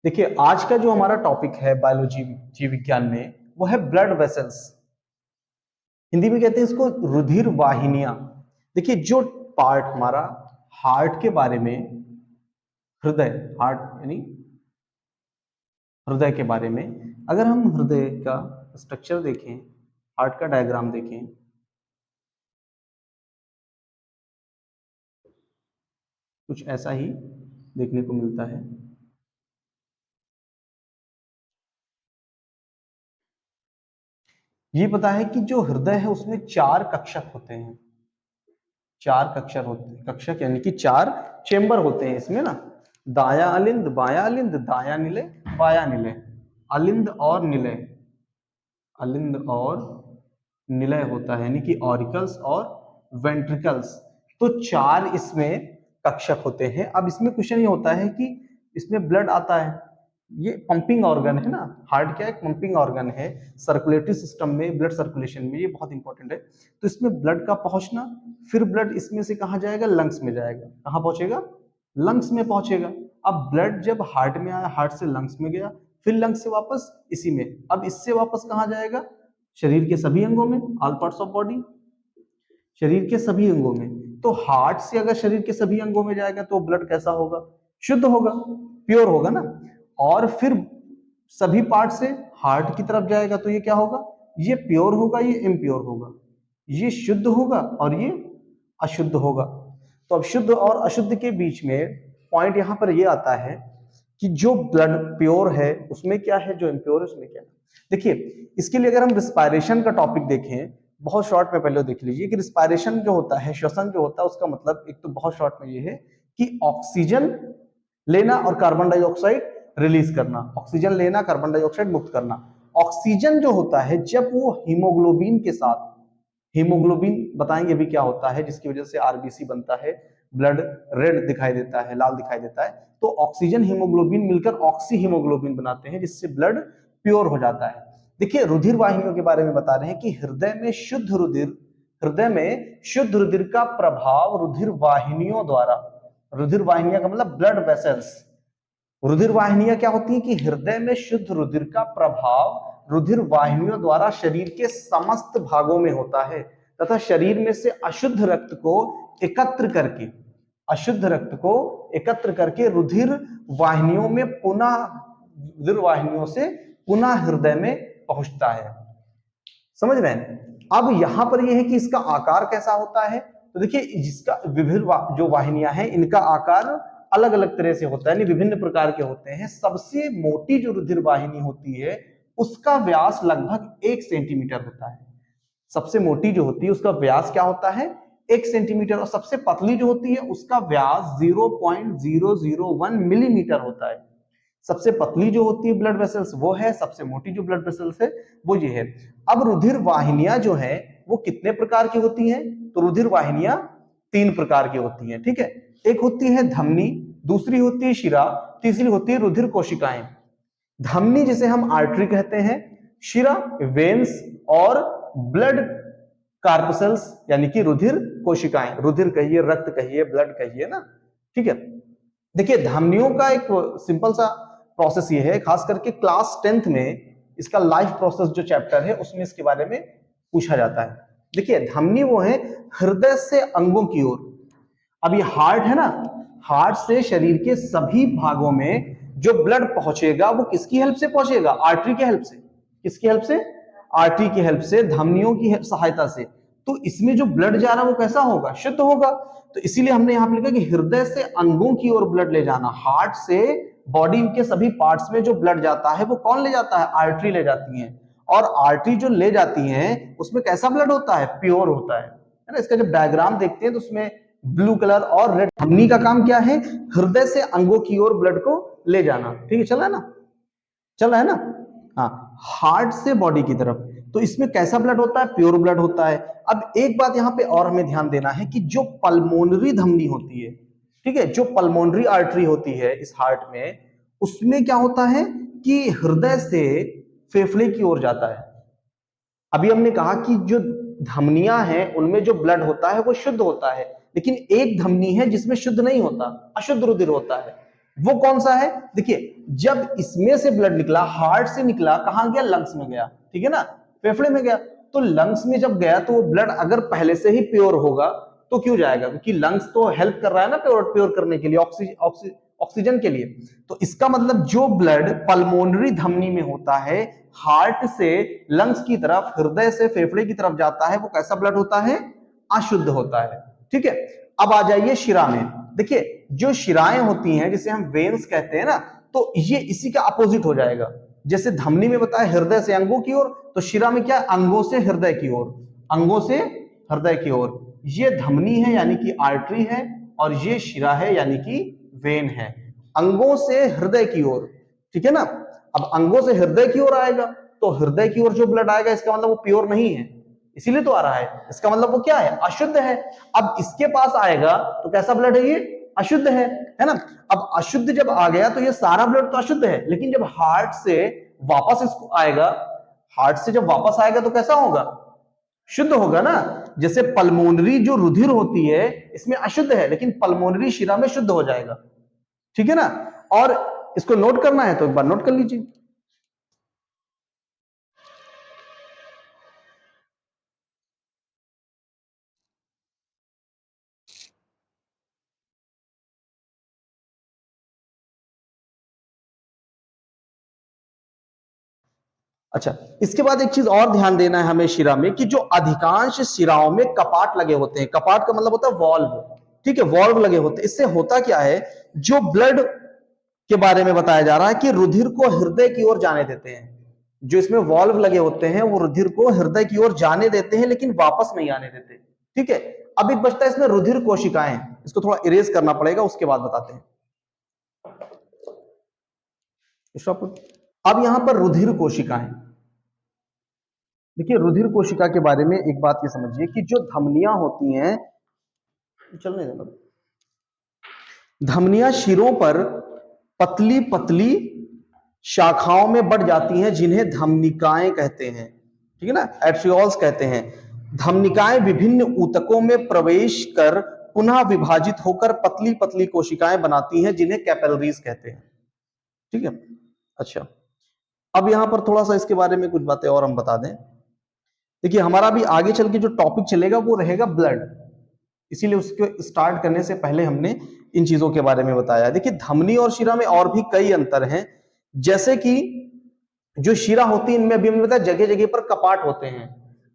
देखिए, आज का जो हमारा टॉपिक है बायोलॉजी जीव विज्ञान में, वो है ब्लड वेसल्स। हिंदी में कहते हैं इसको रुधिर वाहिनियां। देखिए, जो पार्ट हमारा हार्ट के बारे में, हृदय, हार्ट यानी हृदय के बारे में, अगर हम हृदय का स्ट्रक्चर देखें, हार्ट का डायग्राम देखें, कुछ ऐसा ही देखने को मिलता है। ये पता है कि जो हृदय है उसमें 4 कक्षक होते हैं। 4 कक्षक होते हैं, कक्षक यानी कि 4 चेंबर होते हैं इसमें ना। दाया अलिंद, बाया अलिंद, दाया निलय, बाया निलय, अलिंद और निलय, अलिंद और निलय होता है, यानी कि ऑरिकल्स और वेंट्रिकल्स। तो 4 इसमें कक्षक होते हैं। अब इसमें क्वेश्चन ये होता है कि इसमें ब्लड आता है, ये पंपिंग ऑर्गन है ना। हार्ट क्या एक पंपिंग ऑर्गन है, सर्कुलेटरी सिस्टम में, ब्लड सर्कुलेशन में ये बहुत इंपॉर्टेंट है। तो इसमें ब्लड का पहुंचना, फिर ब्लड इसमें से कहां जाएगा, लंग्स में जाएगा। कहां पहुंचेगा, लंग्स में पहुंचेगा। अब ब्लड जब हार्ट में आया, हार्ट से लंग्स में गया, फिर लंग्स से वापस इसी में, अब इससे वापस कहां जाएगा, शरीर के सभी अंगों में, ऑल पार्ट्स ऑफ बॉडी, शरीर के सभी अंगों में। तो हार्ट से अगर शरीर के सभी अंगों में जाएगा तो ब्लड कैसा होगा, शुद्ध होगा, प्योर होगा ना। और फिर सभी पार्ट से हार्ट की तरफ जाएगा तो ये क्या होगा, ये प्योर होगा, ये इम्प्योर होगा, ये शुद्ध होगा और ये अशुद्ध होगा। तो अब शुद्ध और अशुद्ध के बीच में पॉइंट यहां पर ये आता है कि जो ब्लड प्योर है उसमें क्या है, जो इम्प्योर है उसमें क्या है। देखिए, इसके लिए अगर हम रिस्पायरेशन का टॉपिक देखें, बहुत शॉर्ट में पहले देख लीजिए कि रिस्पायरेशन जो होता है, श्वसन जो होता है, उसका मतलब एक तो बहुत शॉर्ट में ये है कि ऑक्सीजन लेना और कार्बन डाइऑक्साइड रिलीज करना, ऑक्सीजन लेना, कार्बन डाइऑक्साइड मुक्त करना। ऑक्सीजन जो होता है जब वो हीमोग्लोबिन के साथ, हीमोग्लोबिन बताएंगे अभी क्या होता है, जिसकी वजह से आरबीसी बनता है, ब्लड रेड दिखाई देता है, लाल दिखाई देता है। तो ऑक्सीजन हीमोग्लोबिन मिलकर ऑक्सी हीमोग्लोबिन बनाते हैं, जिससे ब्लड प्योर हो जाता है। देखिए, रुधिर वाहिनियों के बारे में बता रहे हैं कि हृदय में शुद्ध रुधिर, हृदय में शुद्ध रुधिर का प्रभाव रुधिर वाहिनियों द्वारा, रुधिर वाहिनियां का मतलब ब्लड वेसल्स, रुधिर वाहिनियां क्या होती है कि हृदय में शुद्ध रुधिर का प्रभाव रुधिर वाहिनियों द्वारा शरीर के समस्त भागों में होता है, तथा शरीर में से अशुद्ध रक्त को एकत्र करके, अशुद्ध रक्त को एकत्र करके रुधिर वाहिनियों में पुनः, रुधिर वाहिनियों से पुनः हृदय में पहुंचता है। समझ रहे हैं। अब यहां पर यह है कि इसका आकार कैसा होता है। तो देखिए, जिसका विभिन्न जो वाहिनियां हैं इनका आकार अलग अलग तरह से होता है, विभिन्न प्रकार के होते हैं। सबसे मोटी जो रुधिर वाहिनी होती है उसका व्यास लगभग 1 सेंटीमीटर होता है। सबसे मोटी जो होती है उसका व्यास क्या होता है, 1 सेंटीमीटर। और सबसे पतली जो होती है उसका व्यास 0.001 मिलीमीटर होता है। सबसे पतली जो होती है ब्लड वेसल्स वो है, सबसे मोटी जो ब्लड वेसल्स है वो ये है। अब रुधिर वाहिनियां जो है वो कितने प्रकार की होती हैं, तो रुधिर वाहिनियां 3 प्रकार की होती हैं, ठीक है। एक होती है धमनी, दूसरी होती है शिरा, तीसरी होती है रुधिर कोशिकाएं। धमनी जिसे हम आर्टरी कहते हैं, शिरा वेन्स, और ब्लड कार्पसल्स यानी कि रुधिर कोशिकाएं, रुधिर कहिए, रक्त कहिए, ब्लड कहिए ना, ठीक है। देखिए, धमनियों का एक सिंपल सा प्रोसेस ये है, खास करके क्लास 10th में इसका लाइफ प्रोसेस जो चैप्टर है उसमें इसके बारे में पूछा जाता है। देखिए, धमनी वो है हृदय से अंगों की ओर। अब ये हार्ट है ना, हार्ट से शरीर के सभी भागों में जो ब्लड पहुंचेगा वो किसकी हेल्प से पहुंचेगा, आर्टरी की हेल्प से। किसकी हेल्प से, आर्टरी की हेल्प से, धमनियों की सहायता से। तो इसमें जो ब्लड जा रहा है वो कैसा होगा, शुद्ध होगा। तो इसीलिए हमने यहां पर लिखा कि हृदय से अंगों की ओर ब्लड ले जाना। हार्ट से बॉडी के सभी पार्ट्स में जो ब्लड जाता है वो कौन ले जाता है, आर्टरी ले जाती है। और आर्टरी जो ले जाती है उसमें कैसा ब्लड होता है, प्योर होता है ना। इसका जब डायग्राम देखते हैं तो उसमें ब्लू कलर और रेड। धमनी का काम क्या है, हृदय से अंगों की ओर ब्लड को ले जाना, ठीक है, चला है ना, चल रहा है ना। हाँ, हार्ट से बॉडी की तरफ। तो इसमें कैसा ब्लड होता है, प्योर ब्लड होता है। अब एक बात यहां पे और हमें ध्यान देना है कि जो पल्मोनरी धमनी होती है, ठीक है, जो पल्मोनरी आर्टरी होती है इस हार्ट में, उसमें क्या होता है कि हृदय से फेफड़े की ओर जाता है। अभी हमने कहा कि जो धमनियां हैं उनमें जो ब्लड होता है वो शुद्ध होता है, लेकिन एक धमनी है जिसमें शुद्ध नहीं होता, अशुद्ध रुधिर होता है, वो कौन सा है? देखिए, जब इसमें से ब्लड निकला, हार्ट से निकला, कहां गया? लंग्स में गया, ठीक है ना, फेफड़े में गया। तो लंग्स में जब गया तो वो ब्लड अगर पहले से ही प्योर होगा तो क्यों जाएगा? क्योंकि लंग्स तो हेल्प कर रहा है ना प्योर करने के लिए, ऑक्सीजन के लिए। तो इसका मतलब जो ब्लड पल्मोनरी धमनी में होता है, हार्ट से लंग्स की तरफ, हृदय से फेफड़े की तरफ जाता है, वो कैसा ब्लड होता है? अशुद्ध होता है, ठीक है। अब आ जाइए शिरा में। देखिए, जो शिराएं होती हैं जिसे हम वेन्स कहते हैं ना, तो ये इसी का अपोजिट हो जाएगा। जैसे धमनी में बताया हृदय से अंगों की ओर, तो शिरा में क्या? अंगों से हृदय की ओर, अंगों से हृदय की ओर। ये धमनी है यानी कि आर्टरी है, और ये शिरा है यानी कि वेन है, अंगों से हृदय की ओर, ठीक है ना। अब अंगों से हृदय की ओर आएगा तो हृदय की ओर जो ब्लड आएगा इसका मतलब वो प्योर नहीं है, इसीलिए तो आ रहा है। इसका मतलब वो क्या है? अशुद्ध है। अब इसके पास आएगा तो कैसा ब्लड है? ये अशुद्ध है ना। अब अशुद्ध जब आ गया तो ये सारा ब्लड तो अशुद्ध है, लेकिन जब हार्ट से वापस इसको आएगा, हार्ट से जब वापस आएगा तो कैसा होगा? शुद्ध होगा ना। जैसे पल्मोनरी जो रुधिर होती है इसमें अशुद्ध है, लेकिन पल्मोनरी शिरा में शुद्ध हो जाएगा, ठीक है ना। और इसको नोट करना है तो एक बार नोट कर लीजिए। अच्छा, इसके बाद एक चीज और ध्यान देना है हमें शिरा में, कि जो अधिकांश शिराओं में कपाट लगे होते हैं। कपाट का मतलब होता है वॉल्व, ठीक है, वॉल्व लगे होते हैं। इससे होता क्या है? जो ब्लड के बारे में बताया जा रहा है कि रुधिर को हृदय की ओर जाने देते हैं। जो इसमें वॉल्व लगे होते हैं वो रुधिर को हृदय की ओर जाने देते हैं, लेकिन वापस नहीं आने देते, ठीक है। अब एक बचता है इसमें रुधिर कोशिकाएं, इसको थोड़ा इरेज करना पड़ेगा, उसके बाद बताते हैं। अब यहां पर रुधिर कोशिकाएं, देखिए रुधिर कोशिका के बारे में एक बात ये समझिए कि जो धमनियां होती हैं, चलने देना, धमनियां शिरों पर पतली पतली शाखाओं में बढ़ जाती हैं जिन्हें धमनिकाएं कहते हैं, ठीक है ना, एट्रियोल्स कहते हैं। धमनिकाएं विभिन्न ऊतकों में प्रवेश कर पुनः विभाजित होकर पतली पतली कोशिकाएं बनाती हैं जिन्हें कैपिलरीज कहते हैं, ठीक है। अच्छा, अब यहां पर थोड़ा सा इसके बारे में कुछ बातें और हम बता दें। देखिए, हमारा भी आगे चल के जो टॉपिक चलेगा वो रहेगा ब्लड, इसीलिए उसके स्टार्ट करने से पहले हमने इन चीजों के बारे में बताया। देखिए, धमनी और शिरा में और भी कई अंतर हैं। जैसे कि जो शिरा होती है इनमें अभी हमने बताया जगह जगह पर कपाट होते हैं।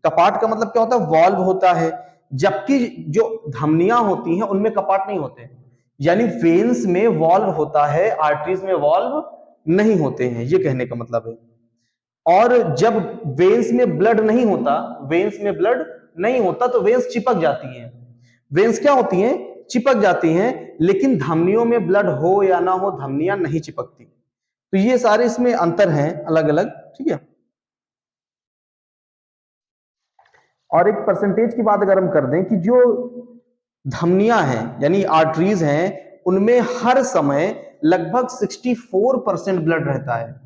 कपाट का मतलब क्या होता है? वॉल्व होता है। जबकि जो धमनियां होती हैं उनमें कपाट नहीं होते, यानी वेन्स में वॉल्व होता है, आर्टरीज में वॉल्व नहीं होते हैं, ये कहने का मतलब है। और जब वेन्स में ब्लड नहीं होता, वेन्स में ब्लड नहीं होता तो वेन्स चिपक जाती हैं। वेन्स क्या होती हैं? चिपक जाती हैं। लेकिन धमनियों में ब्लड हो या ना हो, धमनियां नहीं चिपकती। तो ये सारे इसमें अंतर हैं अलग अलग, ठीक है। और एक परसेंटेज की बात अगर हम कर दें कि जो धमनियां हैं यानी आर्टरीज हैं, उनमें हर समय लगभग 64% ब्लड रहता है।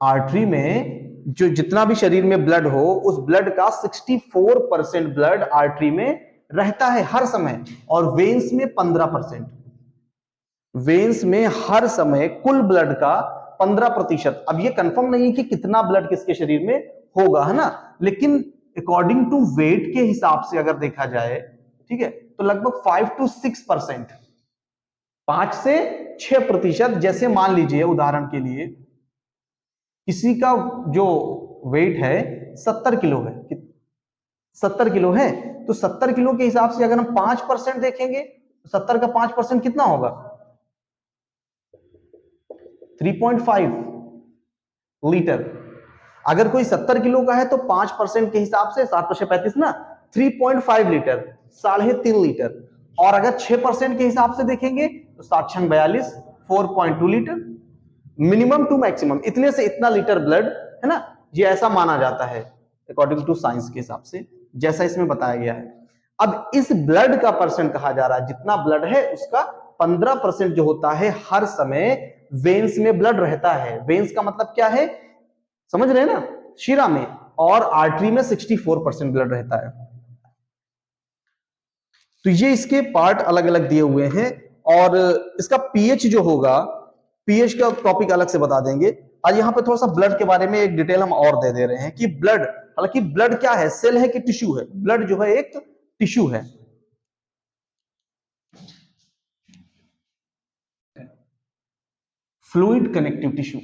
आर्टरी में जो जितना भी शरीर में ब्लड हो, उस ब्लड का 64% ब्लड आर्टरी में रहता है हर समय, और वेन्स में 15%। वेन्स में हर समय कुल ब्लड का 15%। अब ये कंफर्म नहीं है कि कितना ब्लड किसके शरीर में होगा, है ना, लेकिन अकॉर्डिंग टू वेट के हिसाब से अगर देखा जाए, ठीक है, तो लगभग 5 to 6%, 5 से 6%। जैसे मान लीजिए उदाहरण के लिए किसी का जो वेट है 70 किलो है, 70 किलो है, तो 70 किलो के हिसाब से अगर हम 5% देखेंगे तो 70 का 5% कितना होगा? 3.5 लीटर। अगर कोई 70 किलो का है तो 5% के हिसाब से 7×35 ना, 3.5 लीटर, 3.5 लीटर। और अगर 6% के हिसाब से देखेंगे तो 7×42, 4.2 लीटर। मिनिमम टू मैक्सिमम, इतने से इतना लीटर ब्लड, है ना, ये ऐसा माना जाता है अकॉर्डिंग टू साइंस के हिसाब से, जैसा इसमें बताया गया है। अब इस ब्लड का परसेंट कहा जा रहा है, जितना ब्लड है उसका 15% जो होता है हर समय वेन्स में ब्लड रहता है। वेन्स का मतलब क्या है, समझ रहे हैं ना, शिरा में। और आर्टरी में 64% ब्लड रहता है। तो ये इसके पार्ट अलग अलग दिए हुए हैं। और इसका पीएच जो होगा, पीएच का टॉपिक अलग से बता देंगे। आज यहाँ पे थोड़ा सा ब्लड के बारे में एक डिटेल हम और दे रहे हैं कि ब्लड, हालांकि ब्लड क्या है, सेल है कि टिश्यू है? ब्लड जो है एक टिश्यू है। Fluid connective tissue.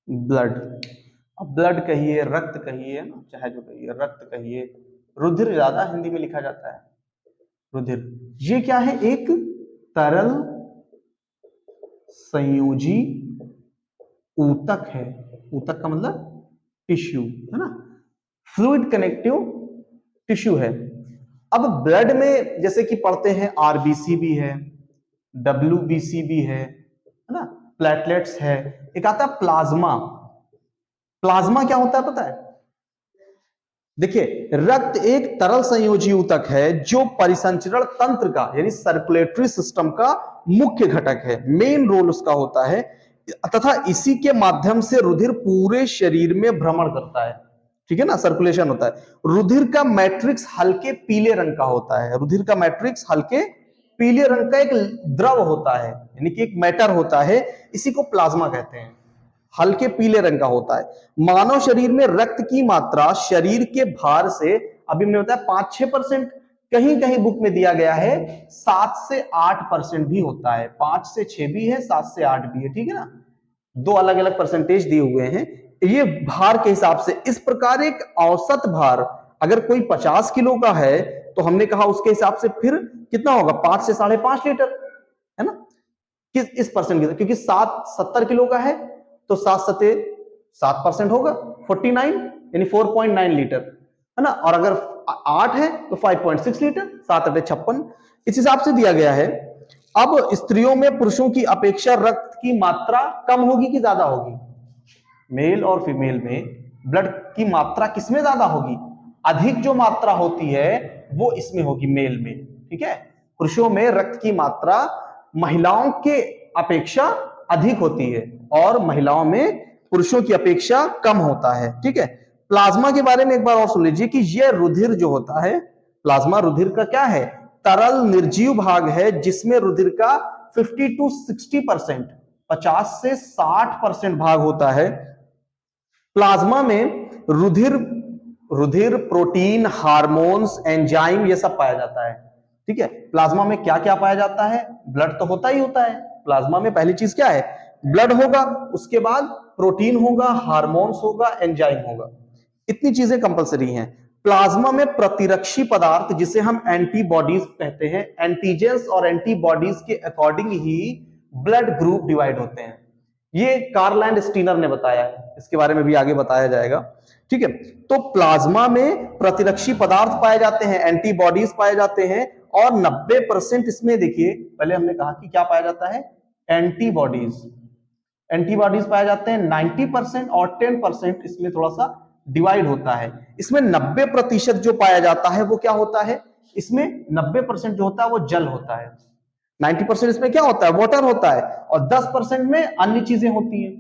ब्लड, अब ब्लड कहिए, रक्त कहिए ना, चाहे जो कहिए, रक्त कहिए, रुधिर ज्यादा हिंदी में लिखा जाता है, रुधिर। ये क्या है? एक तरल संयोजी ऊतक है। ऊतक का मतलब टिश्यू है ना, फ्लूइड कनेक्टिव टिश्यू है। अब ब्लड में जैसे कि पढ़ते हैं आरबीसी भी है, डब्ल्यूबीसी भी है ना, प्लेटलेट्स है, एक आता है प्लाज्मा। प्लाज्मा क्या होता है पता है? देखिए, रक्त एक तरल संयोजी ऊतक है जो परिसंचरण तंत्र का यानी सर्कुलेटरी सिस्टम का मुख्य घटक है, मेन रोल उसका होता है, तथा इसी के माध्यम से रुधिर पूरे शरीर में भ्रमण करता है। ठीक है ना, सर्कुलेशन होता है। रुधिर का मैट्रिक्स हल्के पीले रंग का होता है। रुधिर का मैट्रिक्स हल्के पीले रंग का एक द्रव होता है, यानी कि एक मैटर होता है, इसी को प्लाज्मा कहते हैं। हल्के पीले रंग का होता है। मानव शरीर में रक्त की मात्रा शरीर के भार से, अभी मैंने बताया 5-6%, कहीं कहीं बुक में दिया गया है 7 से 8% भी होता है। 5 से 6 भी है, 7 से 8 भी है, ठीक है ना, दो अलग अलग परसेंटेज दिए हुए हैं ये भार के हिसाब से। इस प्रकार एक औसत भार अगर कोई 50 किलो का है तो हमने कहा उसके हिसाब से फिर कितना होगा, 5 से 5.5 लीटर, है ना, किस इस परसेंट की, क्योंकि 70 किलो का है तो 7% होगा 49, यानी 4.9 लीटर, है ना, और अगर 8 है तो 5.6 लीटर, 7×8 = 56, इस हिसाब से दिया गया है। अब स्त्रियों में पुरुषों की अपेक्षा रक्त की मात्रा कम होगी कि ज्यादा होगी? मेल और फीमेल में ब्लड की मात्रा किसमें ज्यादा होगी? अधिक जो मात्रा होती है वो इसमें होगी, मेल में। ठीक है, पुरुषों में रक्त की मात्रा महिलाओं के अपेक्षा अधिक होती है और महिलाओं में पुरुषों की अपेक्षा कम होता है। ठीक है, प्लाज्मा के बारे में एक बार और सुन लीजिए कि यह रुधिर जो होता है, प्लाज्मा रुधिर का क्या है? तरल निर्जीव भाग है जिसमें रुधिर का 50-60%, 50 से 60% भाग होता है। प्लाज्मा में रुधिर प्रोटीन, हार्मोन्स, एंजाइम ये सब पाया जाता है। ठीक है, प्लाज्मा में क्या क्या पाया जाता है? ब्लड तो होता ही होता है। प्लाज्मा में पहली चीज क्या है? ब्लड होगा, उसके बाद प्रोटीन होगा, हार्मोन्स होगा, एंजाइम होगा, इतनी चीजें कंपलसरी हैं। प्लाज्मा में प्रतिरक्षी पदार्थ जिसे हम एंटीबॉडीज कहते हैं, एंटीजेंस और एंटीबॉडीज के अकॉर्डिंग ही ब्लड ग्रुप डिवाइड होते हैं। ये कार्ल एंड स्टीनर ने बताया है, इसके बारे में भी आगे बताया जाएगा। ठीक है, तो प्लाज्मा में प्रतिरक्षी पदार्थ पाए जाते हैं, एंटीबॉडीज पाए जाते हैं, और 90% इसमें देखिए, पहले हमने कहा कि क्या पाया जाता है? एंटीबॉडीज। एंटीबॉडीज पाए जाते हैं 90%, और 10% इसमें थोड़ा सा डिवाइड होता है। इसमें 90% जो पाया जाता है वो क्या होता है? इसमें 90% जो होता है वो जल होता है। 90% इसमें क्या होता है? वाटर होता है, और 10% में अन्य चीजें होती हैं।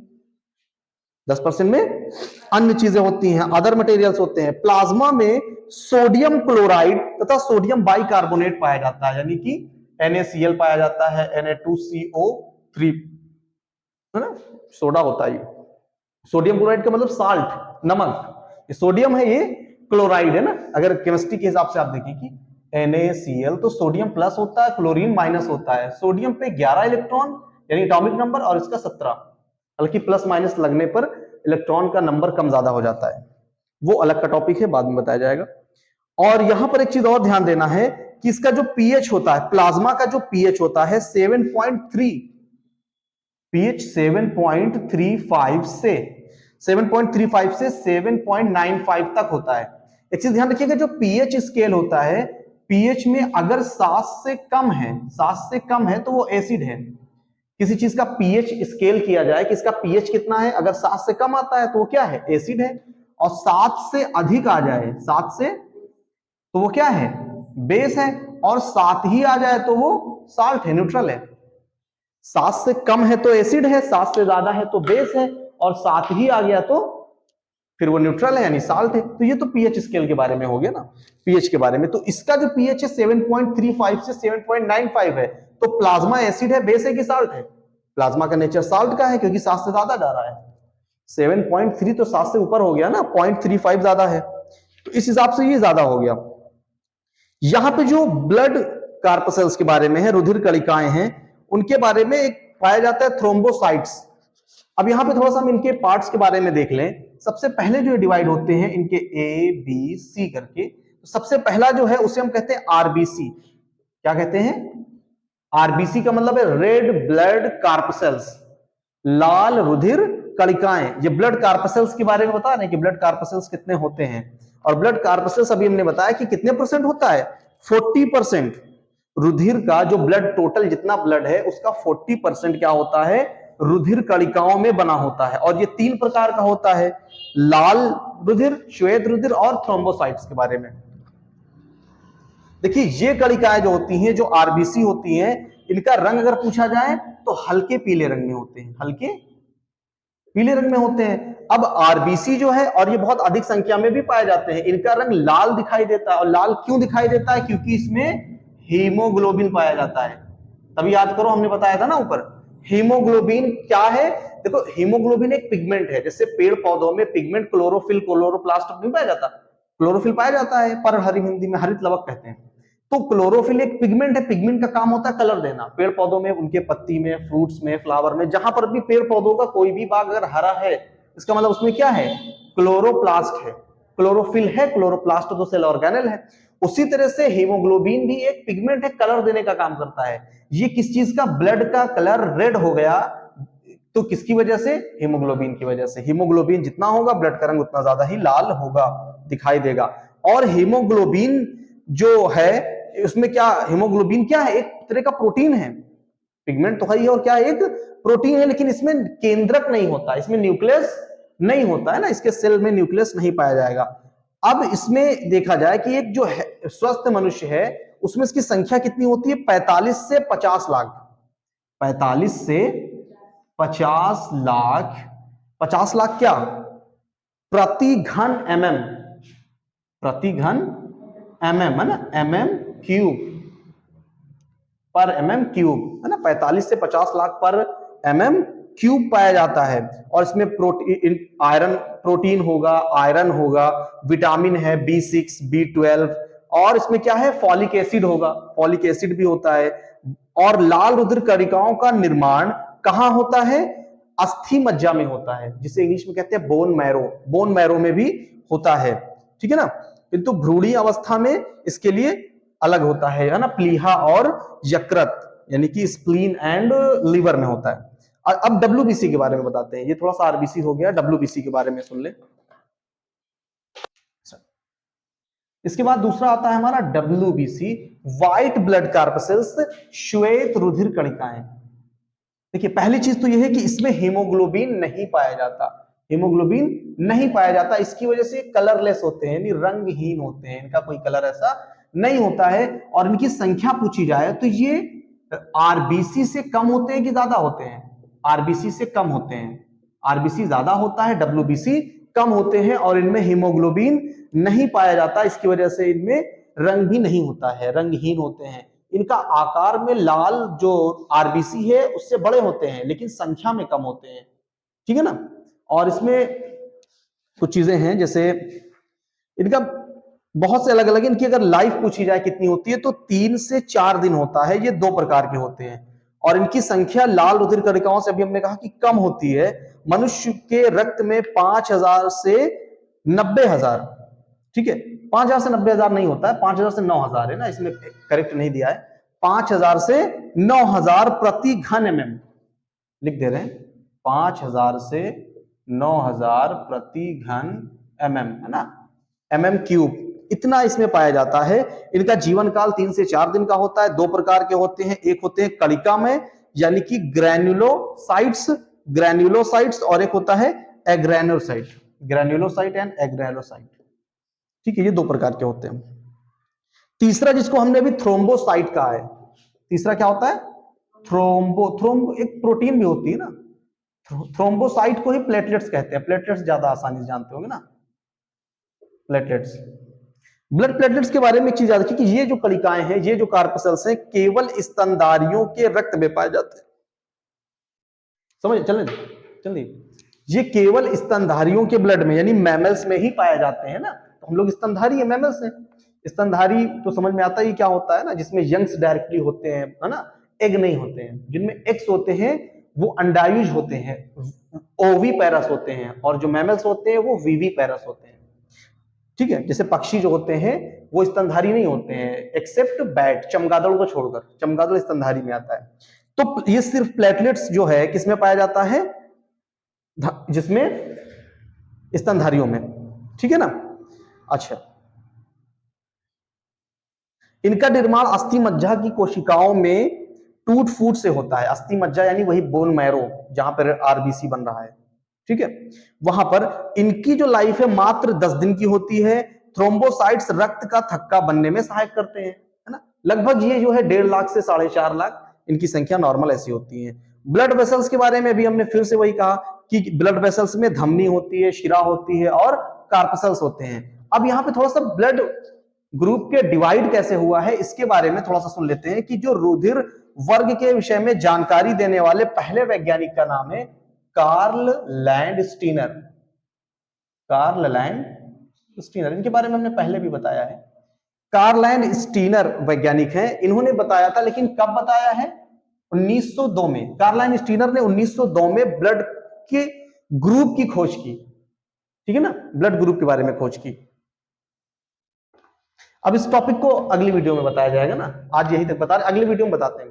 10% में अन्य चीजें होती हैं, अदर मटेरियल्स होते हैं। प्लाज्मा में सोडियम क्लोराइड तथा सोडियम बाइकार्बोनेट पाया जाता है, यानी कि NaCl पाया जाता है, Na2CO3, है ना, सोडा होता है। सोडियम क्लोराइड का मतलब साल्ट, नमक। ये सोडियम है, ये क्लोराइड है ना। अगर केमिस्ट्री के हिसाब से आप देखें कि NaCl तो सोडियम प्लस होता है, क्लोरीन माइनस होता है। सोडियम पे 11 इलेक्ट्रॉन यानी एटॉमिक नंबर, और इसका 17, बल्कि प्लस माइनस लगने पर इलेक्ट्रॉन का नंबर कम ज्यादा हो जाता है। वो अलग का टॉपिक है, बाद में बताया जाएगा। और यहां पर एक चीज और ध्यान देना है कि इसका जो पीएच होता है, प्लाज्मा का जो पीएच होता है 7.3, पीएच 7.35 से 7.95 तक होता है। एक चीज ध्यान रखिएगा, जो पीएच स्केल होता है, पीएच में अगर 7 से कम है, 7 से कम है तो वो एसिड है। किसी चीज का पीएच स्केल किया जाए कि इसका पीएच कितना है, अगर 7 से कम आता है तो वो क्या है? एसिड है। और 7 से अधिक आ जाए, 7 से, तो वो क्या है? बेस है। और 7 ही आ जाए तो वो साल्ट है, न्यूट्रल है। 7 से कम है तो एसिड है, 7 से ज्यादा है तो बेस है, और 7 ही आ गया तो फिर वो न्यूट्रल है यानी साल्ट है। तो ये तो पीएच स्केल के बारे में हो गया ना, पीएच के बारे में। तो इसका जो पीएच है 7.35 से 7.95 है। तो प्लाज्मा एसिड है, बेस है कि साल्ट है? प्लाज्मा का नेचर साल्ट का है क्योंकि 7 से ज्यादा जा रहा है। 7.3 तो 7 से ऊपर हो गया ना, 0.35 ज्यादा है, तो इस हिसाब से ये ज्यादा हो गया। यहां पे जो ब्लड कार्पसेल्स के बारे में है, रुधिर कणिकाएं हैं, उनके बारे में एक पाया जाता है थ्रोम्बोसाइट्स। अब यहां पे थोड़ा सा हम इनके पार्ट्स के बारे में देख लें। सबसे पहले जो डिवाइड होते हैं इनके ए बी सी करके, तो सबसे पहला जो है उसे हम कहते हैं आरबीसी। क्या कहते हैं? आरबीसी का मतलब है रेड ब्लड कार्पसेल्स, लाल रुधिर कणिकाएं। ये ब्लड कार्पसेल्स के बारे में बता रहे हैं कि ब्लड कार्पसेल्स कितने होते हैं। और ब्लड कार्पसेल्स अभी हमने बताया कि कितने परसेंट होता है, 40%। रुधिर का जो ब्लड, टोटल जितना ब्लड है उसका 40% क्या होता है, रुधिर कणिकाओं में बना होता है। और ये 3 प्रकार का होता है, लाल रुधिर, श्वेत रुधिर और थ्रोम्बोसाइट्स के बारे में। देखिए ये कणिकाएं जो होती हैं, जो आरबीसी होती हैं, इनका रंग अगर पूछा जाए तो हल्के पीले रंग में होते हैं, हल्के पीले रंग में होते हैं। अब आरबीसी जो है, और ये बहुत अधिक संख्या में भी पाए जाते हैं, इनका रंग लाल दिखाई देता है। और लाल क्यों दिखाई देता है? क्योंकि इसमें हीमोग्लोबिन पाया जाता है। तभी याद करो, हमने बताया था ना ऊपर, हीमोग्लोबिन क्या है? देखो हीमोग्लोबिन एक पिगमेंट है, जैसे पेड़ पौधों में पिगमेंट क्लोरोफिल, क्लोरोप्लास्ट नहीं पाया जाता, क्लोरोफिल पाया जाता है, पर हरी हिंदी में हरित लवक कहते हैं। तो क्लोरोफिल एक पिगमेंट है, पिगमेंट का काम होता है कलर देना। पेड़ पौधों में, उनके पत्ती में, फ्रूट्स में, फ्लावर में, जहां पर भी पेड़ पौधों का कोई भी भाग अगर हरा है, इसका मतलब उसमें क्या है, क्लोरोप्लास्ट है। क्लोरोफिल है, क्लोरोप्लास्ट तो सेल ऑर्गेनेल है। उसी तरह से हीमोग्लोबिन भी एक पिगमेंट है, कलर देने का काम करता है। ये किस चीज का, ब्लड का कलर रेड हो गया तो किसकी वजह से, हीमोग्लोबिन की वजह से। हीमोग्लोबिन जितना होगा ब्लड का रंग उतना ज्यादा ही लाल होगा, दिखाई देगा। और हीमोग्लोबिन जो है, उसमें क्या, हीमोग्लोबिन क्या है, एक तरह का प्रोटीन है। पिगमेंट तो है ही, और क्या एक प्रोटीन है, लेकिन इसमें केंद्रक नहीं होता, इसमें न्यूक्लियस नहीं होता है ना, इसके सेल में न्यूक्लियस नहीं पाया जाएगा। अब इसमें देखा जाए कि एक जो है स्वस्थ मनुष्य है, उसमें इसकी संख्या कितनी होती है, 45 से 50 लाख। 45 से 50 लाख, 50 लाख क्या, प्रति घन एमएम, प्रति घन एमएम है ना, एमएम क्यूब पर एमएम क्यूब है ना। 45 से 50 लाख पर एमएम क्यूब पाया जाता है। और इसमें प्रोटीन, आयरन प्रोटीन होगा, आयरन होगा, विटामिन है B6, B12, और इसमें क्या है, फॉलिक एसिड होगा, फॉलिक एसिड भी होता है। और लाल रुधिर कणिकाओं का निर्माण कहां होता है, अस्थि मज्जा में होता है, जिसे इंग्लिश में कहते हैं बोन मैरो, बोन मैरो में भी होता है, ठीक है ना। किंतु भ्रूणीय अवस्था में इसके लिए अलग होता है ना, प्लीहा और यकृत, यानी कि स्प्लीन एंड लीवर में होता है। अब डब्ल्यूबीसी के बारे में बताते हैं, ये थोड़ा सा आरबीसी हो गया, डब्ल्यूबीसी के बारे में सुन ले। इसके बाद दूसरा आता है हमारा डब्ल्यूबीसी, व्हाइट ब्लड कार्पसेल्स, श्वेत रुधिर कणिकाएं। देखिए पहली चीज तो यह है कि इसमें हीमोग्लोबिन नहीं पाया जाता, हीमोग्लोबिन नहीं पाया जाता, इसकी वजह से कलरलेस होते हैं, यानी रंगहीन होते हैं, इनका कोई कलर ऐसा नहीं होता है। और इनकी संख्या पूछी जाए तो ये आरबीसी से कम होते हैं कि ज्यादा होते हैं, आरबीसी से कम होते हैं। आरबीसी ज्यादा होता है, डब्ल्यूबीसी कम होते हैं, और इनमें हीमोग्लोबिन नहीं पाया जाता, इसकी वजह से इनमें रंग भी नहीं होता है, रंगहीन होते हैं। इनका आकार में लाल जो आरबीसी है उससे बड़े होते हैं, लेकिन संख्या में कम होते हैं, ठीक है ना। और इसमें कुछ चीजें हैं, जैसे इनका बहुत से अलग अलग, इनकी अगर लाइफ पूछी जाए कितनी होती है तो 3 से 4 दिन होता है, ये 2 प्रकार के होते हैं। और इनकी संख्या लाल रुधिर कणिकाओं से अभी हमने कहा कि कम होती है। मनुष्य के रक्त में 5000 से 90,000, ठीक है, 5000 से 90,000 नहीं होता है, 5000 से 9000 है ना, इसमें करेक्ट नहीं दिया है, 5000 से 9000 प्रति घन एमएम लिख दे रहे हैं, 5000 से 9000 प्रति घन एमएम है ना, एमएम क्यूब, इतना इसमें पाया जाता है। इनका जीवन काल 3 से 4 दिन का होता है। 2 प्रकार के होते हैं, एक होते हैं कणिका में, यानी कि ग्रैन्युलोसाइट्स, ग्रैन्युलोसाइट्स, और एक होता है एग्रैन्योसाइट, ग्रैन्युलोसाइट एंड एग्रैनोसाइट, ठीक है, ये 2 प्रकार के होते हैं। तीसरा जिसको हमने अभी थ्रोम्बोसाइट कहा है, तीसरा क्या होता है, थ्रोम्बो, थ्रोम्बो एक प्रोटीन भी होती है ना, थ्रोम्बोसाइट को ही प्लेटलेट्स कहते हैं। प्लेटलेट्स ज्यादा आसानी से जानते होंगे ना, प्लेटलेट्स। ब्लड प्लेटलेट्स के बारे में एक चीज याद रखिए कि ये जो कणिकाएं हैं, ये जो कार्पसेल्स हैं, केवल स्तनधारियों के रक्त में पाए जाते हैं। समझ चलिए, ये केवल स्तनधारियों के ब्लड में यानी मैमल्स में ही पाए जाते हैं ना। तो हम लोग स्तनधारी है, मैमल्स हैं। स्तनधारी तो समझ में आता ही क्या होता है ना, जिसमें यंग्स डायरेक्टली होते हैं, है ना, एग नहीं होते हैं। जिनमें एग्स होते हैं वो अंडायुज होते हैं, ओवी पैरस होते हैं, और जो मैमल्स होते हैं वो वीवी पैरस होते हैं। ठीक है, जैसे पक्षी जो होते हैं वो स्तनधारी नहीं होते हैं, एक्सेप्ट बैट, चमगादड़ को छोड़कर। चमगादड़ स्तनधारी में आता है। तो ये सिर्फ प्लेटलेट्स जो है किसमें पाया जाता है, जिसमें स्तनधारियों में। ठीक है ना। अच्छा, इनका निर्माण अस्थि मज्जा की कोशिकाओं में टूट फूट से होता है। अस्थि मज्जा यानी वही बोन मैरो जहां पर आरबीसी बन रहा है। ठीक है, वहां पर इनकी जो लाइफ है मात्र 10 दिन की होती है। थ्रोम्बोसाइट्स रक्त का थक्का बनने में सहायक करते हैं, है ना। लगभग ये जो है 1.5 लाख से 4.5 लाख इनकी संख्या नॉर्मल ऐसी होती है। ब्लड वेसल्स के बारे में भी हमने फिर से वही कहा कि ब्लड वेसल्स में धमनी होती है, शिरा होती है और कार्पसेल्स होते हैं। अब यहाँ पे थोड़ा सा ब्लड ग्रुप के डिवाइड कैसे हुआ है इसके बारे में थोड़ा सा सुन लेते हैं कि जो रुधिर वर्ग के विषय में जानकारी देने वाले पहले वैज्ञानिक का नाम है कार्ल लैंडस्टीनर। कार्ल लैंडस्टीनर, इनके बारे में हमने पहले भी बताया है। कार्ल लैंडस्टीनर वैज्ञानिक हैं, इन्होंने बताया था, लेकिन कब बताया है, 1902 में। कार्ल लैंडस्टीनर ने 1902 में ब्लड के ग्रुप की खोज की। ठीक है ना, ब्लड ग्रुप के बारे में खोज की। अब इस टॉपिक को अगली वीडियो में बताया जाएगा ना, आज यही तक बता रहे, अगली वीडियो में बताते हैं।